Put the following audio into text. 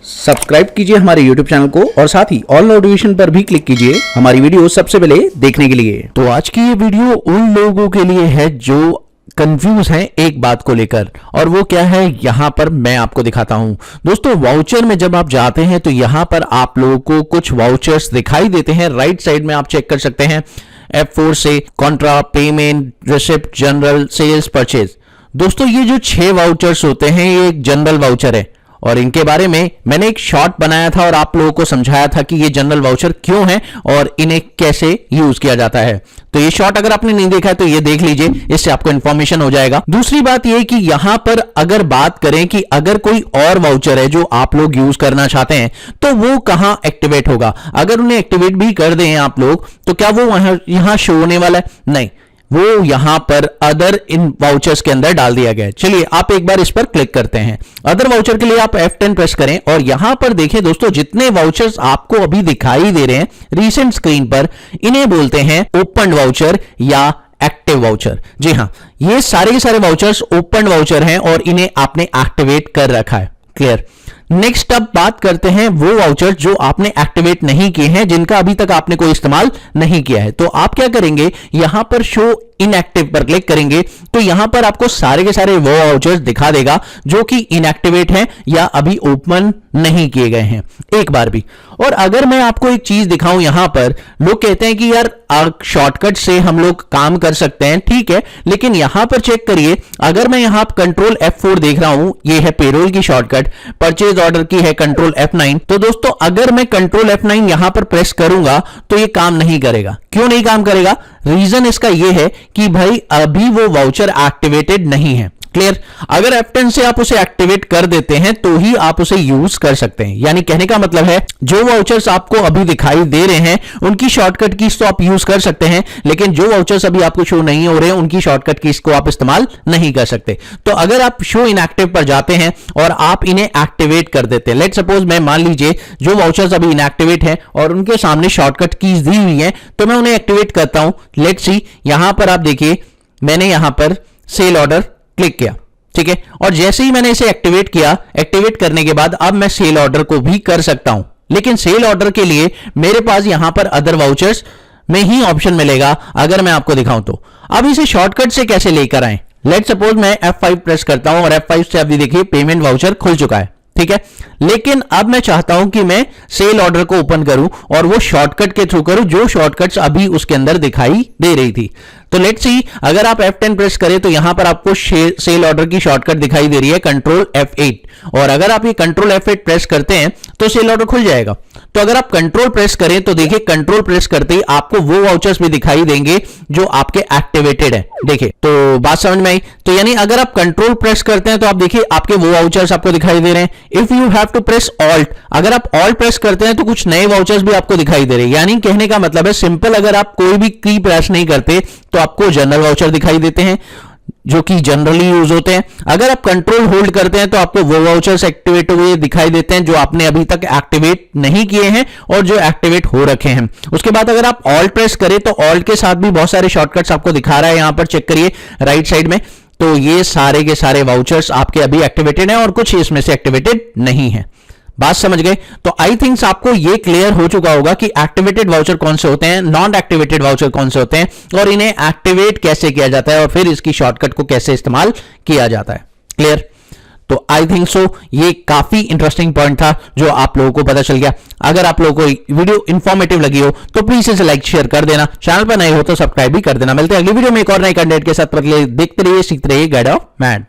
Subscribe कीजिए हमारे YouTube channel को और साथ ही ऑल नोटिफिकेशन पर भी क्लिक कीजिए हमारी वीडियो सबसे पहले देखने के लिए। तो आज की ये वीडियो उन लोगों के लिए है जो कंफ्यूज हैं एक बात को लेकर, और वो क्या है यहां पर मैं आपको दिखाता हूं। दोस्तों वाउचर में जब आप जाते हैं तो यहां पर आप लोगों को कुछ वाउचर्स दिखाई देते हैं। राइट साइड में आप चेक कर सकते हैं F4 से contra, payment, receipt, journal, sales, purchase. दोस्तों ये जो 6 वाउचर्स होते हैं ये एक जनरल वाउचर है और इनके बारे में मैंने एक शॉर्ट बनाया था और आप लोगों को समझाया था कि ये जनरल वाउचर क्यों है और इन्हें कैसे यूज किया जाता है। तो ये शॉर्ट अगर आपने नहीं देखा है तो ये देख लीजिए, इससे आपको इंफॉर्मेशन हो जाएगा। दूसरी बात ये कि यहां पर अगर बात करें कि अगर कोई और वाउचर है जो आप लोग यूज करना चाहते हैं तो वो कहां एक्टिवेट होगा। अगर उन्हें एक्टिवेट भी कर दें आप लोग तो क्या वो यहां शो होने वाला है? नहीं, वो यहां पर अदर इन वाउचर्स के अंदर डाल दिया गया है। चलिए आप एक बार इस पर क्लिक करते हैं। अदर वाउचर के लिए आप F10 प्रेस करें और यहां पर देखें दोस्तों, जितने वाउचर्स आपको अभी दिखाई दे रहे हैं रीसेंट स्क्रीन पर, इन्हें बोलते हैं ओपन वाउचर या एक्टिव वाउचर। जी हां, ये सारे के सारे वाउचर्स ओपन वाउचर हैं और इन्हें आपने एक्टिवेट कर रखा है। क्लियर। नेक्स्ट अब बात करते हैं वो वाउचर जो आपने एक्टिवेट नहीं किए हैं, जिनका अभी तक आपने कोई इस्तेमाल नहीं किया है। तो आप क्या करेंगे, यहां पर शो इनएक्टिव पर क्लिक करेंगे तो यहां पर आपको सारे के सारे वो वाउचर्स दिखा देगा जो कि इनएक्टिवेट हैं या अभी ओपन नहीं किए गए हैं एक बार भी। और अगर मैं आपको एक चीज दिखाऊं, यहां पर लोग कहते हैं कि यार शॉर्टकट से हम लोग काम कर सकते हैं, ठीक है, लेकिन यहां पर चेक करिए, अगर मैं यहां कंट्रोल F4 देख रहा हूं, ये है पेरोल की शॉर्टकट, परचेज ऑर्डर की है कंट्रोल F9। तो दोस्तों अगर मैं कंट्रोल F9 यहां पर प्रेस करूंगा तो ये काम नहीं करेगा। क्यों नहीं काम करेगा? रीजन इसका यह है कि भाई अभी वो वाउचर एक्टिवेटेड नहीं है। क्लियर। अगर F10 से आप उसे एक्टिवेट कर देते हैं तो ही आप उसे यूज कर सकते हैं। यानी कहने का मतलब है जो वाउचर्स आपको अभी दिखाई दे रहे हैं उनकी शॉर्टकट कीज तो आप यूज कर सकते हैं, लेकिन जो वाउचर्स अभी आपको शो नहीं हो रहे हैं उनकी शॉर्टकट कीज को आप इस्तेमाल नहीं कर सकते। तो अगर आप शो इनएक्टिव पर जाते हैं और आप इन्हें एक्टिवेट कर देते हैं, लेट सपोज मैं मान लीजिए जो वाउचर्स अभी इनएक्टिवेट है और उनके सामने शॉर्टकट कीज दी हुई है तो मैं उन्हें एक्टिवेट करता हूं। लेट्स सी, यहां पर आप देखिए मैंने यहां पर सेल ऑर्डर क्लिक किया, ठीक है, और जैसे ही मैंने इसे एक्टिवेट किया, एक्टिवेट करने के बाद अब मैं सेल ऑर्डर को भी कर सकता हूं, लेकिन सेल ऑर्डर के लिए मेरे पास यहां पर अदर वाउचर्स में ही ऑप्शन मिलेगा। अगर मैं आपको दिखाऊं तो अब इसे शॉर्टकट से कैसे लेकर आए, लेट सपोज मैं F5 प्रेस करता हूं और F5 से अभी देखिए पेमेंट वाउचर खुल चुका है, ठीक है, लेकिन अब मैं चाहता हूं कि मैं सेल ऑर्डर को ओपन करूं और वो शॉर्टकट के थ्रू करूं जो शॉर्टकट्स अभी उसके अंदर दिखाई दे रही थी। तो लेट्स सी, अगर आप F10 प्रेस करें तो यहां पर आपको सेल ऑर्डर की शॉर्टकट दिखाई दे रही है कंट्रोल F8, और अगर आप ये कंट्रोल F8 प्रेस करते हैं तो सेल ऑर्डर खुल जाएगा। तो अगर आप कंट्रोल प्रेस करें तो देखिए कंट्रोल प्रेस करते ही आपको वो वाउचर्स भी दिखाई देंगे जो आपके एक्टिवेटेड है। देखिए, तो बात समझ में आई। तो यानी अगर आप कंट्रोल प्रेस करते हैं तो आप देखिए आपके वो वाउचर्स आपको दिखाई दे रहे हैं। If you have to press alt, अगर आप ऑल्ट प्रेस करते हैं तो कुछ नए वाउचर्स भी आपको दिखाई दे रहे हैं। यानी कहने का मतलब है सिंपल, अगर आप कोई भी की प्रेस नहीं करते तो आपको जनरल वाउचर दिखाई देते हैं जो कि जनरली यूज होते हैं। अगर आप कंट्रोल होल्ड करते हैं तो आपको वो वाउचर्स एक्टिवेट हुए दिखाई देते हैं जो आपने अभी तक एक्टिवेट नहीं किए हैं और जो एक्टिवेट हो रखे हैं। उसके बाद अगर आप ऑल्ट प्रेस करें तो ऑल्ट के साथ भी बहुत सारे शॉर्टकट्स आपको दिखा रहा है, यहां पर चेक करिए राइट साइड में। तो ये सारे के सारे वाउचर्स आपके अभी एक्टिवेटेड हैं और कुछ इसमें से एक्टिवेटेड नहीं है। बात समझ गए? तो आई थिंक्स आपको ये क्लियर हो चुका होगा कि एक्टिवेटेड वाउचर कौन से होते हैं, नॉन एक्टिवेटेड वाउचर कौन से होते हैं और इन्हें एक्टिवेट कैसे किया जाता है और फिर इसकी शॉर्टकट को कैसे इस्तेमाल किया जाता है। क्लियर? तो आई थिंक सो ये काफी इंटरेस्टिंग पॉइंट था जो आप लोगों को पता चल गया। अगर आप लोगों को वीडियो इंफॉर्मेटिव लगी हो तो प्लीज इसे लाइक शेयर कर देना, चैनल पर नए हो तो सब्सक्राइब भी कर देना। मिलते हैं अगली वीडियो में एक और नए कंटेंट के साथ। देखते रहिए, सीखते रहिए गाइड ऑफ मैड।